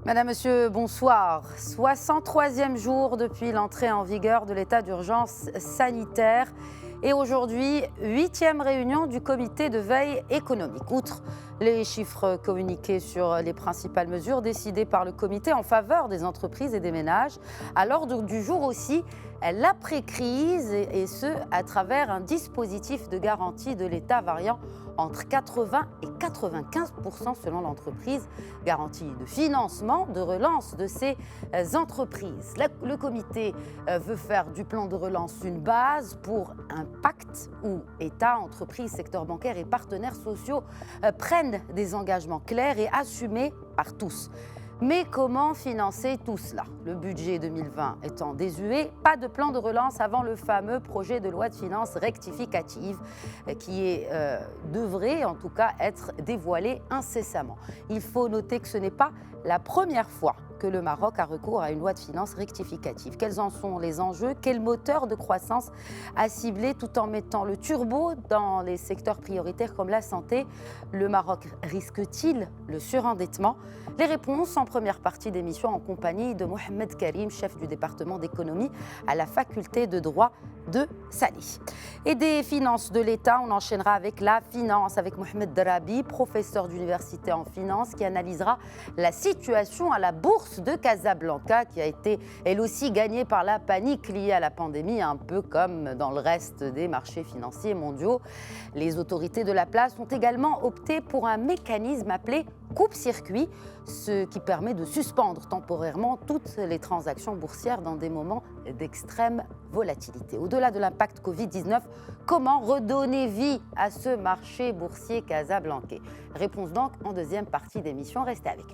Madame, Monsieur, bonsoir. 63e jour depuis l'entrée en vigueur de l'état d'urgence sanitaire. Et aujourd'hui, 8e réunion du comité de veille économique. Outre les chiffres communiqués sur les principales mesures décidées par le comité en faveur des entreprises et des ménages, à l'ordre du jour aussi l'après-crise, et ce, à travers un dispositif de garantie de l'État variant entre 80 et 95% selon l'entreprise, garantie de financement, de relance de ces entreprises. Le comité veut faire du plan de relance une base pour un pacte où État, entreprises, secteur bancaire et partenaires sociaux prennent des engagements clairs et assumés par tous. Mais comment financer tout cela? Le budget 2020 étant désuet, pas de plan de relance avant le fameux projet de loi de finances rectificative qui devrait en tout cas être dévoilé incessamment. Il faut noter que ce n'est pas la première fois que le Maroc a recours à une loi de finances rectificative. Quels en sont les enjeux? Quel moteur de croissance à cibler tout en mettant le turbo dans les secteurs prioritaires comme la santé? Le Maroc risque-t-il le surendettement? Les réponses en première partie d'émission en compagnie de Mohamed Karim, chef du département d'économie à la faculté de droit de Salih. Et des finances de l'État, on enchaînera avec la finance, avec Mohamed Darabi, professeur d'université en finance, qui analysera la situation à la bourse de Casablanca, qui a été elle aussi gagnée par la panique liée à la pandémie, un peu comme dans le reste des marchés financiers mondiaux. Les autorités de la place ont également opté pour un mécanisme appelé coupe-circuit, ce qui permet de suspendre temporairement toutes les transactions boursières dans des moments d'extrême volatilité. Au-delà de l'impact Covid-19, comment redonner vie à ce marché boursier casablancais? Réponse donc en deuxième partie d'émission. Restez avec nous.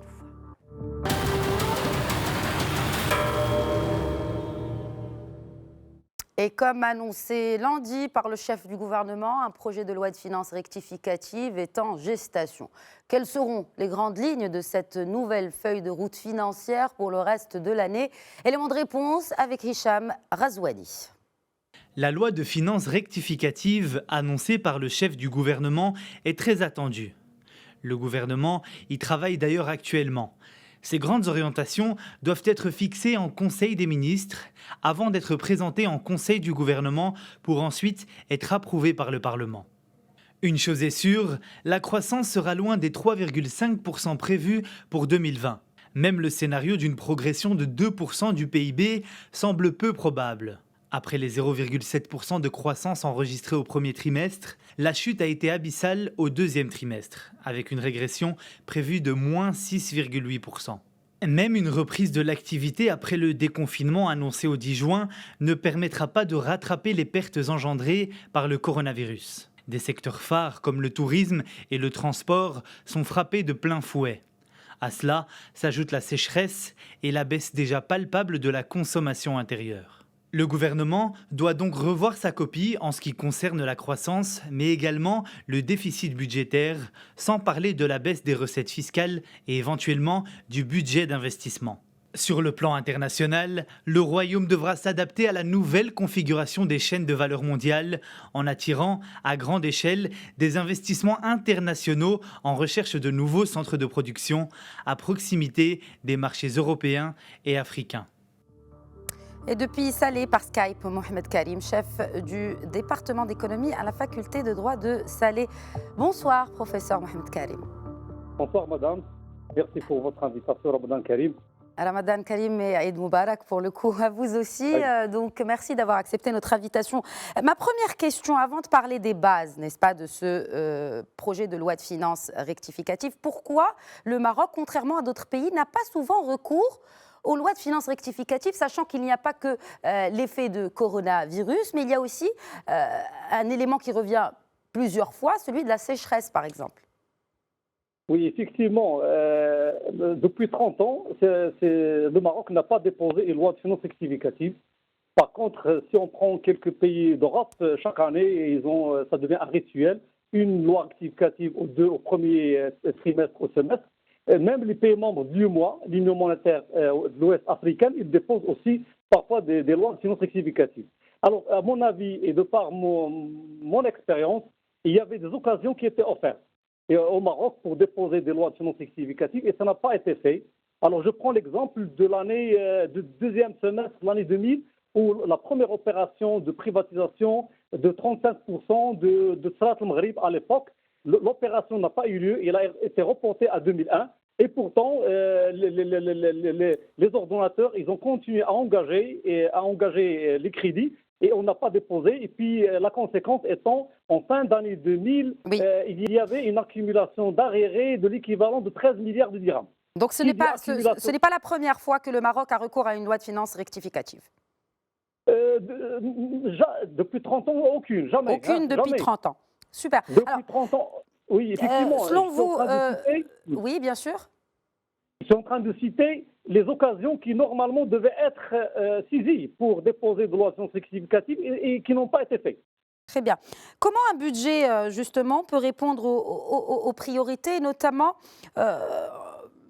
Et comme annoncé lundi par le chef du gouvernement, un projet de loi de finances rectificative est en gestation. Quelles seront les grandes lignes de cette nouvelle feuille de route financière pour le reste de l'année? Élément de réponse avec Hicham Razouani. La loi de finances rectificative annoncée par le chef du gouvernement est très attendue. Le gouvernement y travaille d'ailleurs actuellement. Ces grandes orientations doivent être fixées en Conseil des ministres avant d'être présentées en Conseil du gouvernement pour ensuite être approuvées par le Parlement. Une chose est sûre, la croissance sera loin des 3,5% prévus pour 2020. Même le scénario d'une progression de 2% du PIB semble peu probable. Après les 0,7% de croissance enregistrée au premier trimestre, la chute a été abyssale au deuxième trimestre, avec une régression prévue de moins 6,8%. Même une reprise de l'activité après le déconfinement annoncé au 10 juin ne permettra pas de rattraper les pertes engendrées par le coronavirus. Des secteurs phares comme le tourisme et le transport sont frappés de plein fouet. À cela s'ajoute la sécheresse et la baisse déjà palpable de la consommation intérieure. Le gouvernement doit donc revoir sa copie en ce qui concerne la croissance, mais également le déficit budgétaire, sans parler de la baisse des recettes fiscales et éventuellement du budget d'investissement. Sur le plan international, le Royaume devra s'adapter à la nouvelle configuration des chaînes de valeur mondiale en attirant à grande échelle des investissements internationaux en recherche de nouveaux centres de production à proximité des marchés européens et africains. Et depuis Salé par Skype, Mohamed Karim, chef du département d'économie à la faculté de droit de Salé. Bonsoir, professeur Mohamed Karim. Bonsoir, madame. Merci pour votre invitation, Ramadan Karim. Ramadan Karim et Eid Moubarak pour le coup, à vous aussi. Oui. Donc merci d'avoir accepté notre invitation. Ma première question, avant de parler des bases, n'est-ce pas, de ce projet de loi de finances rectificative, pourquoi le Maroc, contrairement à d'autres pays, n'a pas souvent recours aux lois de finances rectificatives, sachant qu'il n'y a pas que l'effet de coronavirus, mais il y a aussi un élément qui revient plusieurs fois, celui de la sécheresse, par exemple. Oui, effectivement. Depuis 30 ans, le Maroc n'a pas déposé une loi de finances rectificative. Par contre, si on prend quelques pays d'Europe, chaque année, ça devient un rituel, une loi rectificative au premier trimestre, au semestre. Même les pays membres de l'UEMOA, l'Union monétaire de l'Ouest africaine, ils déposent aussi parfois des lois de finances rectificatives. Alors, à mon avis, et de par mon expérience, il y avait des occasions qui étaient offertes au Maroc pour déposer des lois de finances rectificatives et ça n'a pas été fait. Alors, je prends l'exemple de l'année, du deuxième semestre de l'année 2000, où la première opération de privatisation de 35% de Salat al-Maghrib à l'époque, l'opération n'a pas eu lieu, elle a été reportée à 2001. Et pourtant, les ordonnateurs, ils ont continué à engager les crédits et on n'a pas déposé. Et puis, la conséquence étant, en fin d'année 2000, Oui. il y avait une accumulation d'arriérés de l'équivalent de 13 milliards de dirhams. Donc ce n'est pas la première fois que le Maroc a recours à une loi de finances rectificative. Depuis 30 ans, aucune, jamais. Aucune depuis jamais. 30 ans. Super. Depuis Alors, 30 ans, oui, effectivement. selon vous, oui, bien sûr. Je suis en train de citer les occasions qui normalement devaient être saisies pour déposer de lois de finances rectificatives et qui n'ont pas été faites. Très bien. Comment un budget, justement, peut répondre aux priorités, notamment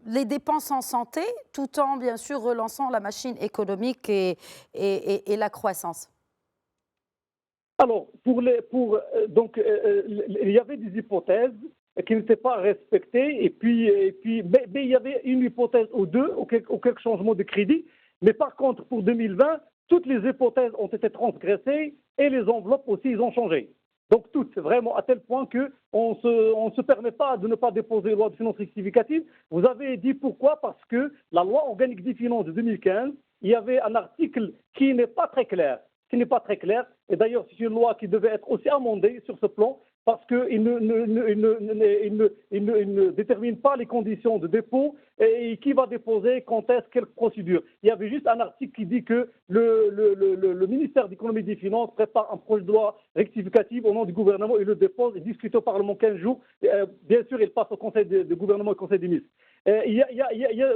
les dépenses en santé, tout en, bien sûr, relançant la machine économique et la croissance? Alors, donc, il y avait des hypothèses qui n'étaient pas respectées, mais il y avait une hypothèse ou deux, ou quelques changements de crédit. Mais par contre, pour 2020, toutes les hypothèses ont été transgressées et les enveloppes aussi, ils ont changé. Donc toutes, vraiment, à tel point qu'on ne se permet pas de ne pas déposer une loi de finances rectificative. Vous avez dit pourquoi? Parce que la loi organique des finances de 2015, il y avait un article qui n'est pas très clair. Et d'ailleurs, c'est une loi qui devait être aussi amendée sur ce plan parce qu'il ne détermine pas les conditions de dépôt et qui va déposer, quand est-ce, quelle procédure. Il y avait juste un article qui dit que le ministère de l'économie et des finances prépare un projet de loi rectificative au nom du gouvernement et le dépose et discute au Parlement 15 jours. Bien sûr, il passe au Conseil de gouvernement et au Conseil des ministres. Il y a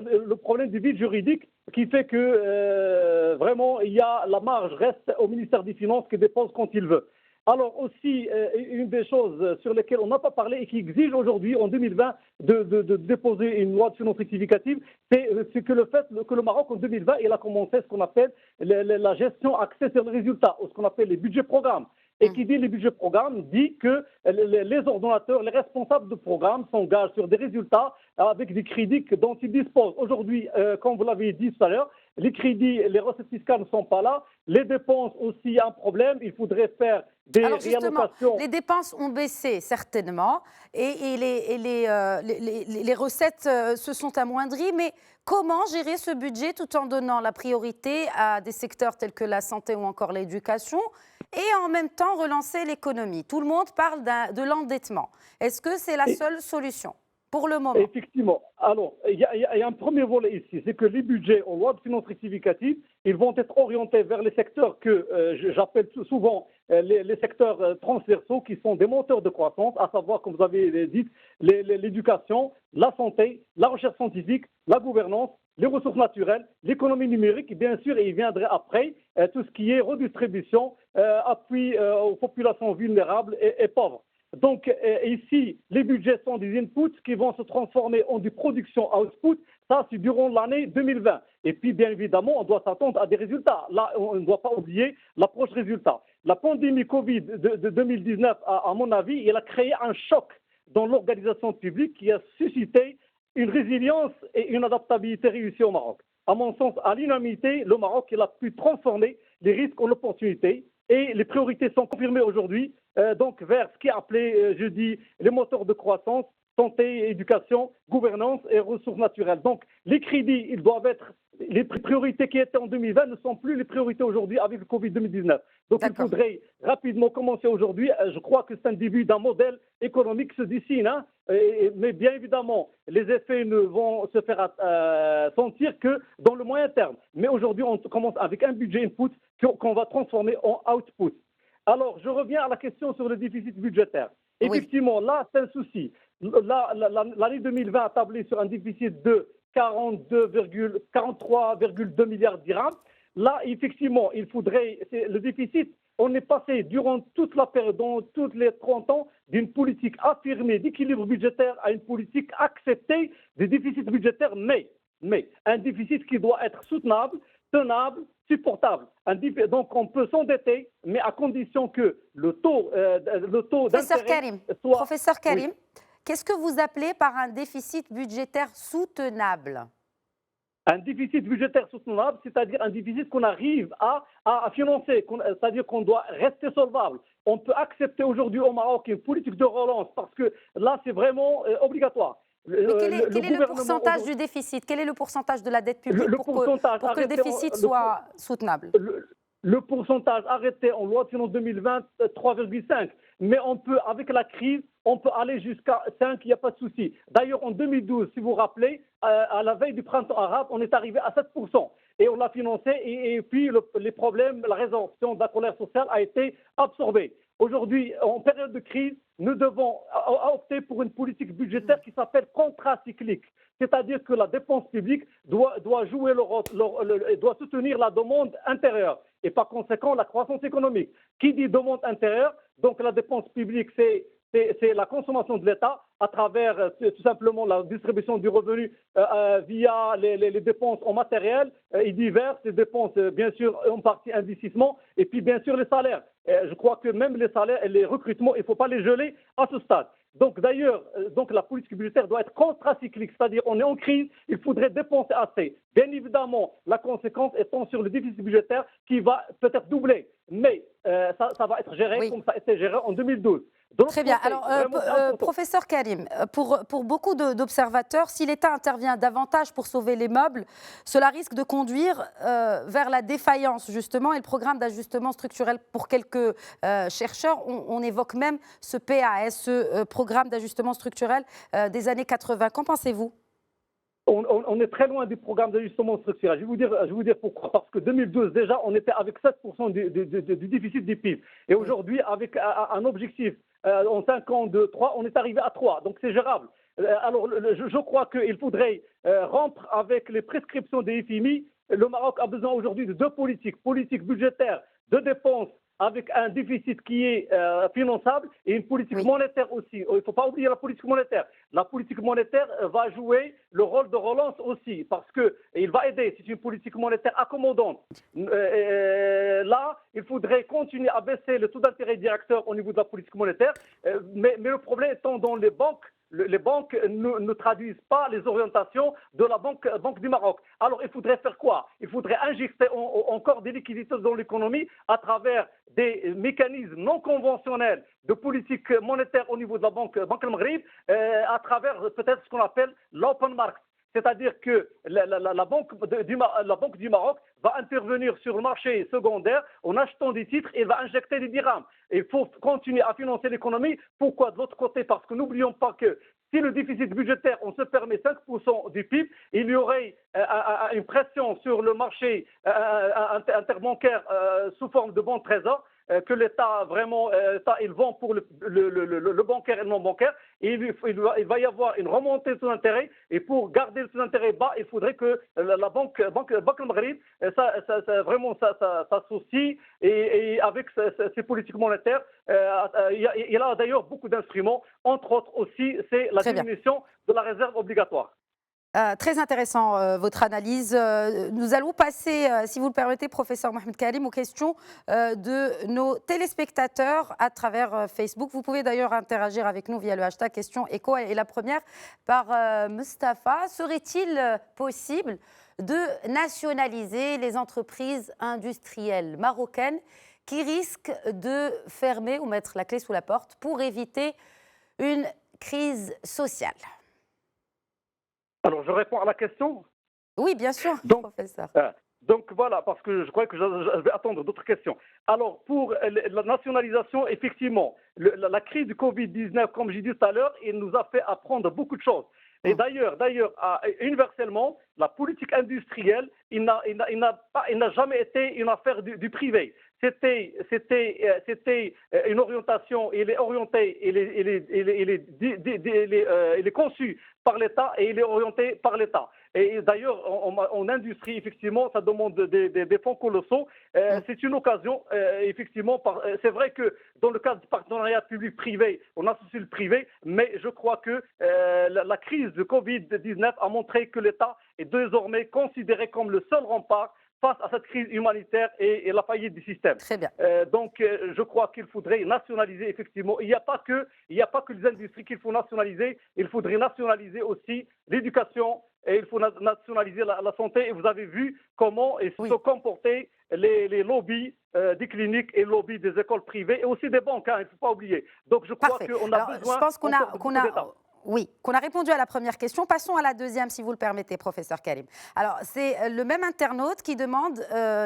le problème du vide juridique qui fait que vraiment la marge reste au ministère des Finances qui dépose quand il veut. Alors aussi, une des choses sur lesquelles on n'a pas parlé et qui exige aujourd'hui, en 2020, de déposer une loi de finances rectificative, c'est que le fait que le Maroc, en 2020, il a commencé ce qu'on appelle la gestion axée sur les résultats, ou ce qu'on appelle les budgets programmes. Et qui dit les budgets programmes dit que les ordonnateurs, les responsables de programmes s'engagent sur des résultats avec des crédits dont ils disposent. Aujourd'hui, comme vous l'avez dit tout à l'heure, les crédits, les recettes fiscales ne sont pas là. Les dépenses aussi, un problème. Il faudrait faire des réallocations. Les dépenses ont baissé certainement et les recettes se sont amoindries. Mais comment gérer ce budget tout en donnant la priorité à des secteurs tels que la santé ou encore l'éducation et en même temps relancer l'économie? Tout le monde parle de l'endettement. Est-ce que c'est la seule solution pour le moment? Effectivement. Alors, il y a un premier volet ici, c'est que les budgets en loi de finances rectificative, ils vont être orientés vers les secteurs que j'appelle souvent les secteurs transversaux, qui sont des moteurs de croissance, à savoir, comme vous avez dit, l'éducation, la santé, la recherche scientifique, la gouvernance, les ressources naturelles, l'économie numérique, et bien sûr, et il viendrait après tout ce qui est redistribution, appui aux populations vulnérables et pauvres. Donc ici, les budgets sont des inputs qui vont se transformer en du production-output. Ça, c'est durant l'année 2020. Et puis, bien évidemment, on doit s'attendre à des résultats. Là, on ne doit pas oublier l'approche résultat. La pandémie Covid de 2019, à mon avis, elle a créé un choc dans l'organisation publique qui a suscité une résilience et une adaptabilité réussie au Maroc. À mon sens, à l'unanimité, le Maroc, il a pu transformer les risques en opportunités. Et les priorités sont confirmées aujourd'hui, donc vers ce qui est appelé, je dis, les moteurs de croissance, santé, éducation, gouvernance et ressources naturelles. Donc les crédits, ils doivent être, les priorités qui étaient en 2020 ne sont plus les priorités aujourd'hui avec le Covid 2019. Donc il faudrait rapidement commencer aujourd'hui. Je crois que c'est un début d'un modèle économique qui se dessine, hein, mais bien évidemment, les effets ne vont se faire sentir que dans le moyen terme. Mais aujourd'hui, on commence avec un budget input qu'on va transformer en output. Alors, je reviens à la question sur le déficit budgétaire. Effectivement, là, c'est un souci. L'année 2020 a tablé sur un déficit de 43,2 milliards de dirhams. Là, effectivement, il faudrait, le déficit, on est passé durant toute la période, dans tous les 30 ans, d'une politique affirmée d'équilibre budgétaire à une politique acceptée des déficits budgétaires, mais un déficit qui doit être soutenable, tenable, supportable. Donc on peut s'endetter, mais à condition que le taux d'intérêt soit... Professeur Karim, qu'est-ce que vous appelez par un déficit budgétaire soutenable? Un déficit budgétaire soutenable, c'est-à-dire un déficit qu'on arrive à financer, c'est-à-dire qu'on doit rester solvable. On peut accepter aujourd'hui au Maroc une politique de relance parce que là, c'est vraiment obligatoire. Mais quel est le pourcentage du déficit? Quel est le pourcentage de la dette publique pour que le déficit soit soutenable? Le pourcentage arrêté en loi de finances 2020, 3,5. Mais on peut, avec la crise, on peut aller jusqu'à 5, il n'y a pas de souci. D'ailleurs, en 2012, si vous vous rappelez, à la veille du printemps arabe, on est arrivé à 7%. Et on l'a financé, et puis les problèmes, la résorption de la colère sociale a été absorbée. Aujourd'hui, en période de crise, nous devons opter pour une politique budgétaire qui s'appelle contracyclique. C'est-à-dire que la dépense publique doit jouer doit soutenir la demande intérieure et par conséquent la croissance économique. Qui dit demande intérieure, donc la dépense publique, c'est la consommation de l'État à travers tout simplement la distribution du revenu via les dépenses en matériel et diverses, les dépenses bien sûr en partie investissement et puis bien sûr les salaires. Je crois que même les salaires et les recrutements, il ne faut pas les geler à ce stade. Donc d'ailleurs, la politique budgétaire doit être contracyclique, c'est-à-dire on est en crise, il faudrait dépenser assez. Bien évidemment, la conséquence étant sur le déficit budgétaire qui va peut-être doubler, mais ça va être géré comme ça a été géré en 2012. Très bien. Alors, professeur Karim, pour beaucoup d'observateurs, si l'État intervient davantage pour sauver les meubles, cela risque de conduire vers la défaillance, justement, et le programme d'ajustement structurel pour quelques chercheurs, on évoque même ce PAS, ce programme d'ajustement structurel des années 80. Qu'en pensez-vous ? On est très loin du programme d'ajustement structurel. Je vais vous dire pourquoi. Parce que 2012, déjà, on était avec 7% du déficit du PIB. Et aujourd'hui, avec un objectif en 5 ans de 3, on est arrivé à 3. Donc c'est gérable. Alors je crois qu'il faudrait rompre avec les prescriptions des FMI. Le Maroc a besoin aujourd'hui de deux politiques. Politique budgétaire de dépenses avec un déficit qui est finançable et une politique monétaire aussi. Il ne faut pas oublier la politique monétaire. La politique monétaire va jouer le rôle de relance aussi parce qu'il va aider. C'est une politique monétaire accommodante. Là, il faudrait continuer à baisser le taux d'intérêt directeur au niveau de la politique monétaire. Mais le problème étant dans les banques, les banques ne traduisent pas les orientations de la Banque du Maroc. Alors, il faudrait faire quoi? Il faudrait injecter encore des liquidités dans l'économie à travers des mécanismes non conventionnels de politique monétaire au niveau de la Banque al-Maghrib, à travers peut-être ce qu'on appelle l'open market. C'est-à-dire que la Banque du Maroc va intervenir sur le marché secondaire en achetant des titres et va injecter des dirhams. Il faut continuer à financer l'économie. Pourquoi de l'autre côté? Parce que n'oublions pas que si le déficit budgétaire, on se permet 5% du PIB, il y aurait une pression sur le marché interbancaire sous forme de bons de trésor que l'État vraiment il vend pour le bancaire et le non bancaire. Et il va y avoir une remontée de taux d'intérêt. Et pour garder le taux d'intérêt bas, il faudrait que la Banque al-Maghrib vraiment s'associe et avec ses politiques monétaires. Il a d'ailleurs beaucoup d'instruments. Entre autres aussi, c'est la diminution de la réserve obligatoire. Très intéressant votre analyse. Nous allons passer, si vous le permettez, professeur Mohamed Karim, aux questions de nos téléspectateurs à travers Facebook. Vous pouvez d'ailleurs interagir avec nous via le hashtag question écho. Et la première par Mustapha. Serait-il possible de nationaliser les entreprises industrielles marocaines qui risquent de fermer ou mettre la clé sous la porte pour éviter une crise sociale? Alors, je réponds à la question. Oui, bien sûr, professeur. Donc voilà, parce que je crois que je vais attendre d'autres questions. Alors, pour la nationalisation, effectivement, la crise du Covid-19, comme j'ai dit tout à l'heure, il nous a fait apprendre beaucoup de choses. Et d'ailleurs, universellement, la politique industrielle, il n'a jamais été une affaire du privé. C'était une orientation, il est orienté, il est conçu par l'État et il est orienté par l'État. Et d'ailleurs, en industrie, effectivement, ça demande des fonds colossaux. C'est une occasion, effectivement. C'est vrai que dans le cadre du partenariat public-privé, on associe le privé, mais je crois que la crise de Covid-19 a montré que l'État est désormais considéré comme le seul rempart face à cette crise humanitaire et la faillite du système. Très bien. Donc, je crois qu'il faudrait nationaliser, effectivement. Il n'y a pas que les industries qu'il faut nationaliser. Il faudrait nationaliser aussi l'éducation, et il faut nationaliser la santé. Et vous avez vu comment ils se Oui. sont comportés les lobbies des cliniques et lobbies des écoles privées et aussi des banques, hein, il ne faut pas oublier. Donc je crois Parfait. qu'on a Alors, besoin je pense encore de beaucoup d'États. oui, qu'on a répondu à la première question. Passons à la deuxième, si vous le permettez, professeur Karim. Alors, c'est le même internaute qui demande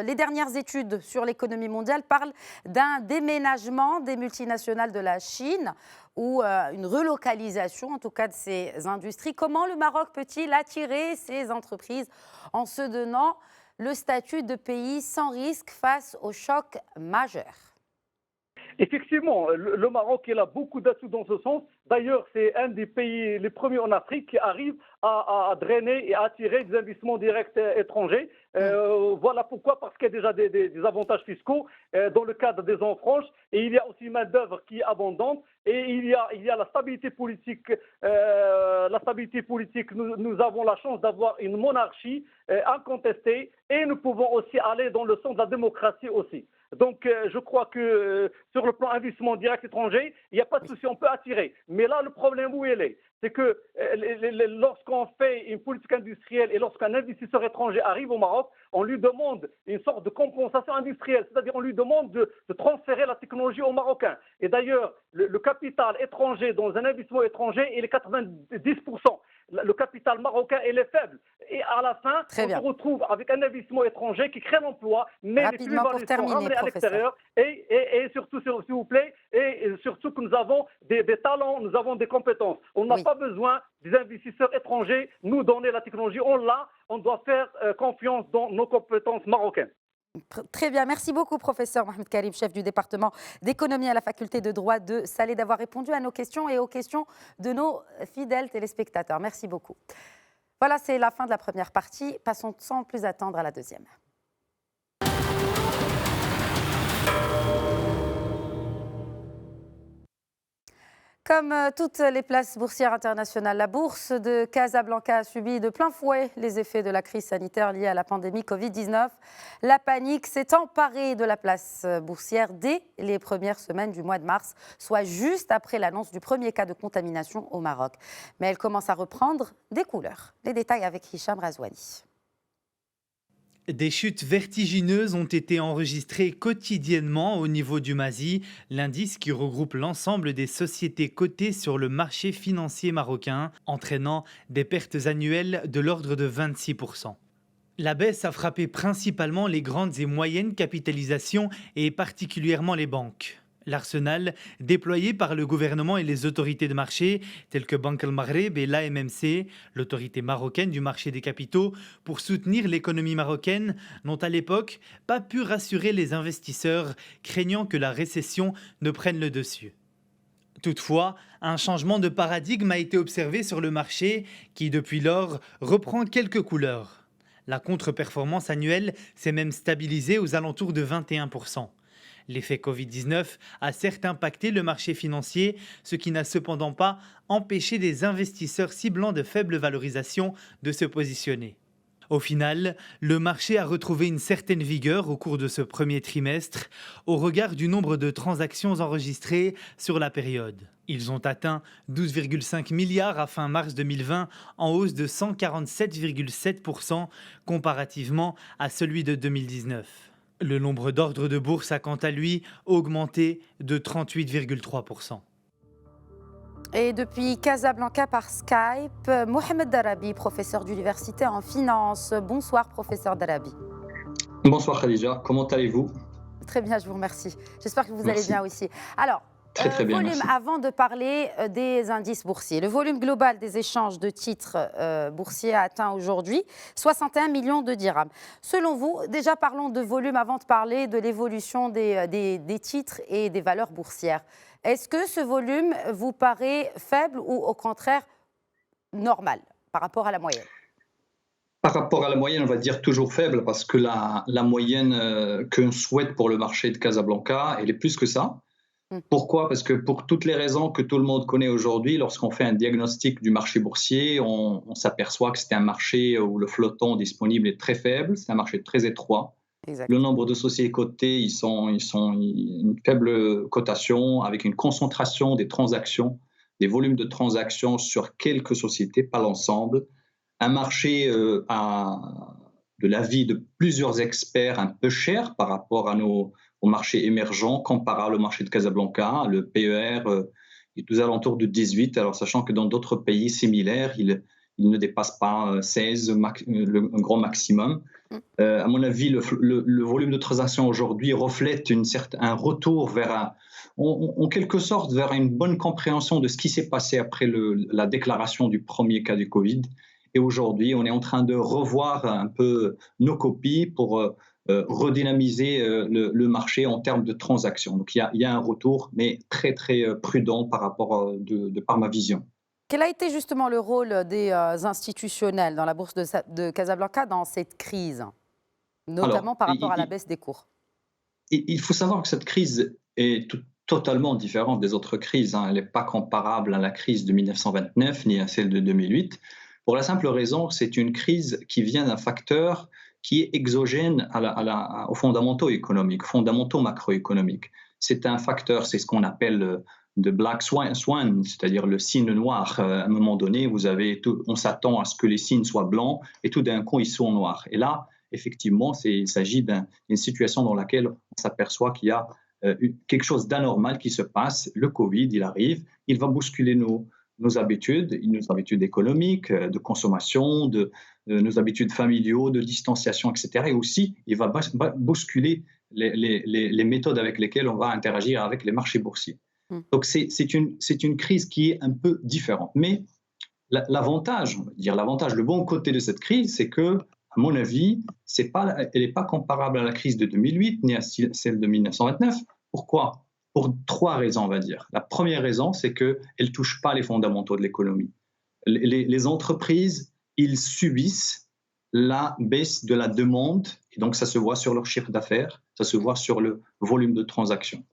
les dernières études sur l'économie mondiale parlent d'un déménagement des multinationales de la Chine ou une relocalisation, en tout cas, de ces industries. Comment le Maroc peut-il attirer ces entreprises en se donnant le statut de pays sans risque face aux chocs majeurs? Effectivement, le Maroc, il a beaucoup d'atouts dans ce sens. D'ailleurs, c'est un des pays les premiers en Afrique qui arrive à drainer et à attirer des investissements directs étrangers. Voilà pourquoi, parce qu'il y a déjà des avantages fiscaux dans le cadre des zones franches, et il y a aussi une main-d'œuvre qui est abondante, et il y a la stabilité politique. Nous avons la chance d'avoir une monarchie incontestée, et nous pouvons aussi aller dans le sens de la démocratie aussi. Donc, je crois que sur le plan investissement direct étranger, il n'y a pas de souci, on peut attirer. Mais là, le problème où il est, c'est que lorsqu'on fait une politique industrielle et lorsqu'un investisseur étranger arrive au Maroc, on lui demande une sorte de compensation industrielle, c'est-à-dire on lui demande de transférer la technologie aux Marocains. Et d'ailleurs, le capital étranger dans un investissement étranger, il est 90%. Le capital marocain, il est faible. Et à la fin, on se retrouve avec un investissement étranger qui crée l'emploi, mais les plus-values sont ramenées à l'extérieur. Et surtout, s'il vous plaît, et surtout que nous avons des talents, nous avons des compétences. On n'a pas besoin des investisseurs étrangers nous donner la technologie. On l'a, on doit faire confiance dans nos compétences marocaines. Très bien, merci beaucoup professeur Mohamed Karim, chef du département d'économie à la faculté de droit de Salé, d'avoir répondu à nos questions et aux questions de nos fidèles téléspectateurs. Merci beaucoup. Voilà, c'est la fin de la première partie. Passons sans plus attendre à la deuxième. Comme toutes les places boursières internationales, la bourse de Casablanca a subi de plein fouet les effets de la crise sanitaire liée à la pandémie Covid-19. La panique s'est emparée de la place boursière dès les premières semaines du mois de mars, soit juste après l'annonce du premier cas de contamination au Maroc. Mais elle commence à reprendre des couleurs. Les détails avec Hicham Razouani. Des chutes vertigineuses ont été enregistrées quotidiennement au niveau du MASI, l'indice qui regroupe l'ensemble des sociétés cotées sur le marché financier marocain, entraînant des pertes annuelles de l'ordre de 26%. La baisse a frappé principalement les grandes et moyennes capitalisations et particulièrement les banques. L'arsenal déployé par le gouvernement et les autorités de marché, telles que Banque al-Maghreb et l'AMMC, l'autorité marocaine du marché des capitaux, pour soutenir l'économie marocaine, n'ont à l'époque pas pu rassurer les investisseurs, craignant que la récession ne prenne le dessus. Toutefois, un changement de paradigme a été observé sur le marché qui, depuis lors, reprend quelques couleurs. La contre-performance annuelle s'est même stabilisée aux alentours de 21%. L'effet Covid-19 a certes impacté le marché financier, ce qui n'a cependant pas empêché des investisseurs ciblant de faibles valorisations de se positionner. Au final, le marché a retrouvé une certaine vigueur au cours de ce premier trimestre, au regard du nombre de transactions enregistrées sur la période. Ils ont atteint 12,5 milliards à fin mars 2020, en hausse de 147,7% comparativement à celui de 2019. Le nombre d'ordres de bourse a quant à lui augmenté de 38,3%. Et depuis Casablanca par Skype, Mohamed Darabi, professeur d'université en finance. Bonsoir professeur Darabi. Bonsoir Khadija, comment allez-vous? Très bien, je vous remercie. J'espère que vous allez bien aussi. Alors, très bien, volume, avant de parler des indices boursiers, le volume global des échanges de titres boursiers a atteint aujourd'hui 61 millions de dirhams. Selon vous, déjà parlons de volume avant de parler de l'évolution des titres et des valeurs boursières. Est-ce que ce volume vous paraît faible ou au contraire normal par rapport à la moyenne? Par rapport à la moyenne, on va dire toujours faible parce que la moyenne qu'on souhaite pour le marché de Casablanca, elle est plus que ça. Pourquoi? Parce que pour toutes les raisons que tout le monde connaît aujourd'hui, lorsqu'on fait un diagnostic du marché boursier, on s'aperçoit que c'est un marché où le flottant disponible est très faible, c'est un marché très étroit. Exact. Le nombre de sociétés cotées, ils sont une faible cotation avec une concentration des transactions, des volumes de transactions sur quelques sociétés, pas l'ensemble. un marché de l'avis de plusieurs experts un peu cher par rapport aux marchés émergents, comparables au marché de Casablanca. Le PER est aux alentours de 18, alors sachant que dans d'autres pays similaires, il ne dépasse pas 16, un grand maximum. À mon avis, le volume de transactions aujourd'hui reflète un retour en quelque sorte vers une bonne compréhension de ce qui s'est passé après la déclaration du premier cas du Covid. Et aujourd'hui, on est en train de revoir un peu nos copies pour redynamiser le marché en termes de transactions. Donc il y a un retour, mais très très prudent par rapport par ma vision. Quel a été justement le rôle des institutionnels dans la bourse de Casablanca dans cette crise, notamment par rapport à la baisse des cours? Il faut savoir que cette crise est totalement différente des autres crises. Elle n'est pas comparable à la crise de 1929 ni à celle de 2008. Pour la simple raison, c'est une crise qui vient d'un facteur qui est exogène aux fondamentaux économiques, fondamentaux macroéconomiques. C'est un facteur, c'est ce qu'on appelle de black swan, c'est-à-dire le signe noir. À un moment donné, on s'attend à ce que les signes soient blancs et tout d'un coup, ils sont noirs. Et là, effectivement, il s'agit d'une situation dans laquelle on s'aperçoit qu'il y a quelque chose d'anormal qui se passe. Le Covid, il arrive, il va bousculer nos habitudes économiques, de consommation, nos habitudes familiaux, de distanciation, etc. Et aussi, il va bousculer les méthodes avec lesquelles on va interagir avec les marchés boursiers. Donc, c'est une crise qui est un peu différente. Mais l'avantage, le bon côté de cette crise, c'est que, à mon avis, elle n'est pas comparable à la crise de 2008 ni à celle de 1929. Pourquoi ? Pour 3 raisons, on va dire. La première raison, c'est qu'elle ne touche pas les fondamentaux de l'économie. Les entreprises, ils subissent la baisse de la demande, et donc ça se voit sur leur chiffre d'affaires, ça se voit sur le volume de transactions.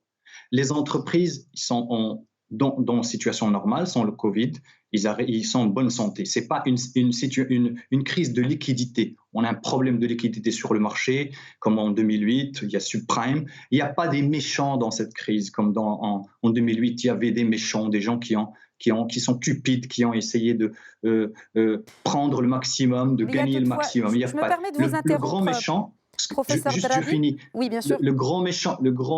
Les entreprises sont dans situation normale, sans le Covid, ils sont en bonne santé. Ce n'est pas une crise de liquidité. On a un problème de liquidité sur le marché, comme en 2008, il y a subprime. Il n'y a pas des méchants dans cette crise, comme en 2008, il y avait des méchants, des gens qui sont cupides, qui ont essayé de prendre le maximum, de gagner le maximum. Je me permets de vous interrompre. Le grand méchant, Professeur je finis. Oui, bien sûr. Le grand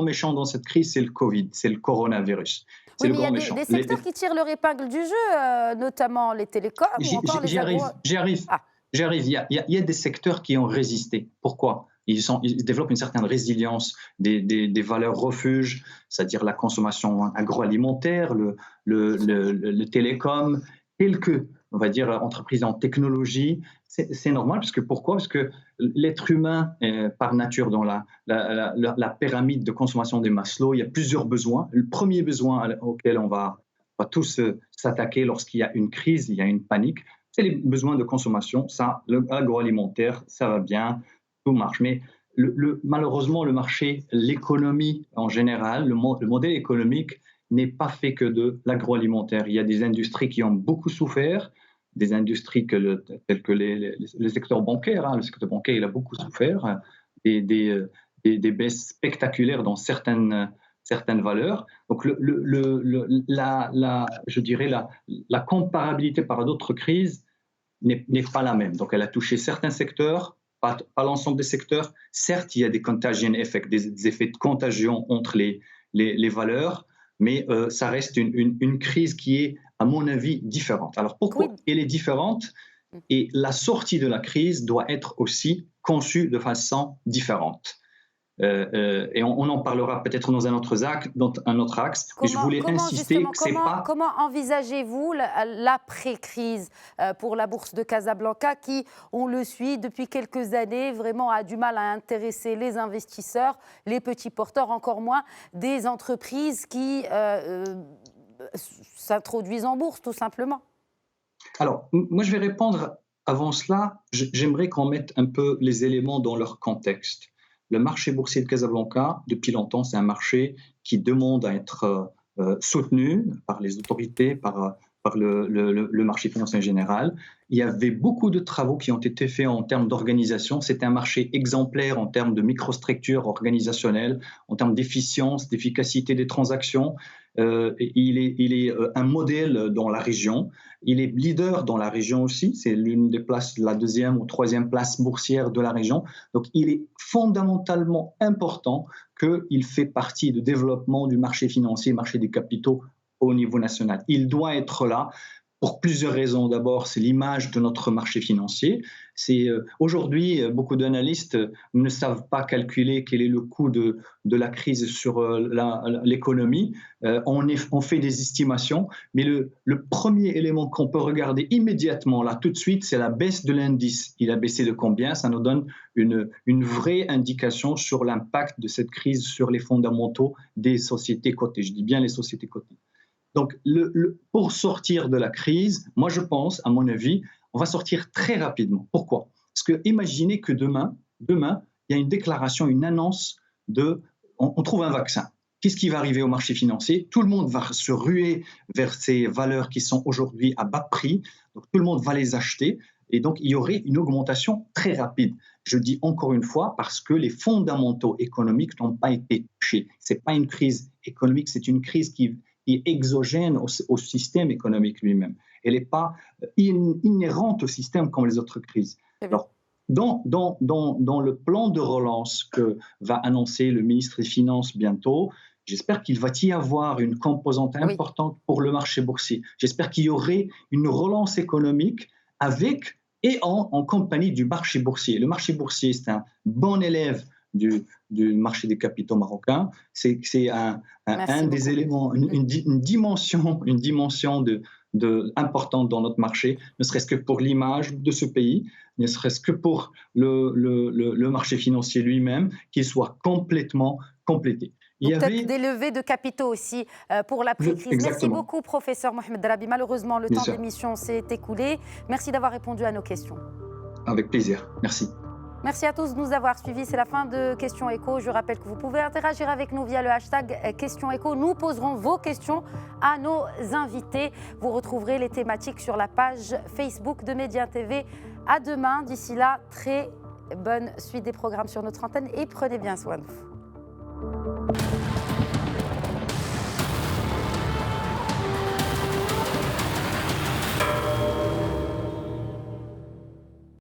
méchant dans cette crise, c'est le Covid, c'est le coronavirus. Oui, mais il y a des secteurs qui tirent leur épingle du jeu, notamment les télécoms ou encore les agro... J'y arrive. Il y a des secteurs qui ont résisté. Pourquoi ? Ils développent une certaine résilience des valeurs refuges, c'est-à-dire la consommation agroalimentaire, le télécom, quelques, on va dire, entreprises en technologie. C'est normal, pourquoi ? Parce que l'être humain, par nature, dans la pyramide de consommation des Maslow, il y a plusieurs besoins. Le premier besoin auquel on va tous s'attaquer lorsqu'il y a une crise, il y a une panique, c'est les besoins de consommation. Ça, l'agroalimentaire, ça va bien, tout marche. Mais malheureusement, le marché, l'économie en général, le modèle économique n'est pas fait que de l'agroalimentaire. Il y a des industries qui ont beaucoup souffert, des industries telles que le secteur bancaire. Le secteur bancaire, il a beaucoup souffert, des baisses spectaculaires dans certaines valeurs. Donc, je dirais la comparabilité par d'autres crises n'est pas la même. Donc, elle a touché certains secteurs, pas l'ensemble des secteurs. Certes, il y a des contagion effects, des effets de contagion entre les valeurs, mais ça reste une crise qui est, à mon avis, différente. Alors pourquoi elle est différente ? Et la sortie de la crise doit être aussi conçue de façon différente. Et on en parlera peut-être dans un autre axe. Mais je voulais insister que c'est pas... Comment envisagez-vous l'après-crise pour la bourse de Casablanca qui, on le suit depuis quelques années, vraiment a du mal à intéresser les investisseurs, les petits porteurs, encore moins des entreprises qui s'introduisent en bourse, tout simplement? Alors, moi je vais répondre avant cela. J'aimerais qu'on mette un peu les éléments dans leur contexte. Le marché boursier de Casablanca, depuis longtemps, c'est un marché qui demande à être soutenu par les autorités, par par le marché financier en général. Il y avait beaucoup de travaux qui ont été faits en termes d'organisation. C'était un marché exemplaire en termes de microstructure organisationnelle, en termes d'efficience, d'efficacité des transactions. Il est un modèle dans la région. Il est leader dans la région aussi. C'est l'une des places, la deuxième ou troisième place boursière de la région. Donc, il est fondamentalement important qu'il fait partie du développement du marché financier, marché des capitaux au niveau national. Il doit être là pour plusieurs raisons. D'abord, c'est l'image de notre marché financier. Aujourd'hui, beaucoup d'analystes ne savent pas calculer quel est le coût de la crise sur l'économie. On fait des estimations, mais le premier élément qu'on peut regarder immédiatement, là, tout de suite, c'est la baisse de l'indice. Il a baissé de combien? Ça nous donne une vraie indication sur l'impact de cette crise sur les fondamentaux des sociétés cotées. Je dis bien les sociétés cotées. Donc, pour sortir de la crise, moi je pense, à mon avis, on va sortir très rapidement. Pourquoi? Parce que imaginez que demain, il y a une déclaration, une annonce on trouve un vaccin. Qu'est-ce qui va arriver au marché financier? Tout le monde va se ruer vers ces valeurs qui sont aujourd'hui à bas prix. Donc, tout le monde va les acheter. Et donc, il y aurait une augmentation très rapide. Je dis encore une fois parce que les fondamentaux économiques n'ont pas été touchés. Ce n'est pas une crise économique, c'est une crise qui est exogène au système économique lui-même. Elle n'est pas inhérente au système comme les autres crises. Alors, dans le plan de relance que va annoncer le ministre des Finances bientôt, j'espère qu'il va y avoir une composante importante pour le marché boursier. J'espère qu'il y aurait une relance économique avec et en compagnie du marché boursier. Le marché boursier, c'est un bon élève du marché des capitaux marocain. C'est un des éléments, une dimension importante dans notre marché, ne serait-ce que pour l'image de ce pays, ne serait-ce que pour le marché financier lui-même, qu'il soit complètement complété. Peut-être des levées de capitaux aussi pour l'après-crise. Merci beaucoup, professeur Mohamed Darabi. Malheureusement, le temps d'émission s'est écoulé. Merci d'avoir répondu à nos questions. Avec plaisir. Merci. Merci à tous de nous avoir suivis. C'est la fin de Questions Écho. Je rappelle que vous pouvez interagir avec nous via le hashtag Questions Écho. Nous poserons vos questions à nos invités. Vous retrouverez les thématiques sur la page Facebook de Média TV. À demain. D'ici là, très bonne suite des programmes sur notre antenne et prenez bien soin de vous.